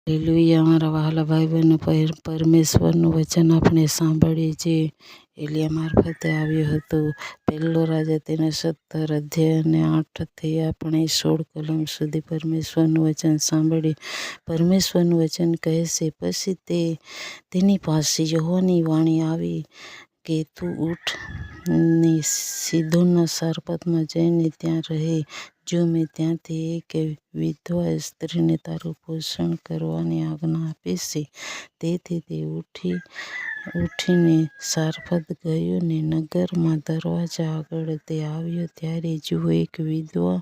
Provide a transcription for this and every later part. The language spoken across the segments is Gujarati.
હાલેલુયા. અમારા વહાલા ભાઈ બહેનો, પરમેશ્વરનું વચન આપણે સાંભળીએ છીએ. એલિયા મારફતે આવ્યું હતું. પહેલો રાજા તેના 17 અધ્યાય અને 8 આપણે 16 કલમ સુધી પરમેશ્વરનું વચન સાંભળીએ. પરમેશ્વરનું વચન કહે છે, પછી તેની પાસે યહોવાની વાણી આવી કે તું ઉઠ ને સીદોનના સારપતમાં જઈને ત્યાં રહે. જો મેં ત્યાંથી એક વિધવા સ્ત્રીને તારું પોષણ કરવાની આજ્ઞા આપી છે. તેથી તે ઉઠીને સારપત ગયો ને નગરમાં દરવાજા આગળ તે આવ્યો ત્યારે જુઓ, એક વિધવા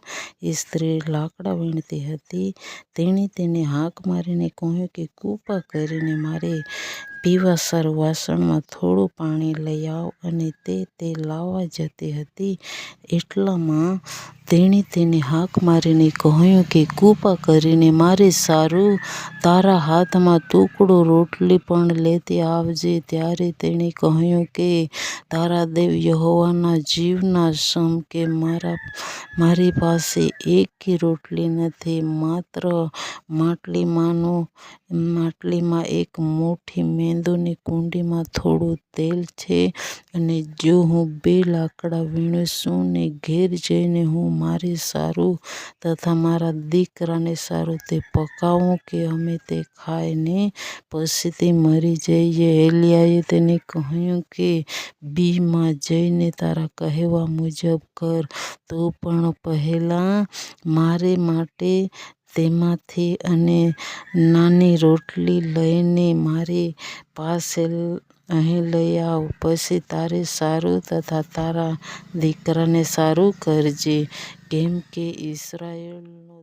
સ્ત્રી લાકડા વીણતી હતી. તેણે તેને હાક મારીને કહ્યું કે કૃપા કરીને મારે પીવા સારું વાસણમાં થોડું પાણી લઈ આવ. અને તે લાવવા જતી હતી એટલામાં તેણે તેને હાક મારીને કહ્યું કે કૃપા કરીને મારે સારું તારા હાથમાં ટુકડો રોટલી પણ લેતી આવજે. ત્યારે તેણે કહ્યું કે તારા દેવ યહોવાના જીવના સમ કે મારી પાસે એકેય રોટલી નથી, માત્ર માટલીમાં એક મુઠ્ઠી મેંદોની કુંડીમાં થોડું તેલ છે. અને જો હું 2 લાકડા વીણું છું ને ઘેર જઈને હું મારી સારું તથા મારા દીકરાને સારું તે પકાવું કે અમે તે ખાઈને પછીથી મરી જઈએ. એલિયાએ તેને કહ્યું કે માં જઈને તારા કહેવા મુજબ કર. તો પણ પહેલાં મારે માટે તેમાંથી અને નાની રોટલી લઈને મારી પાસે અહીં લઈ આવ. પછી તારે સારું તથા તારા દીકરાને સારું કરજે, કેમ કે ઇસ્રાયેલનો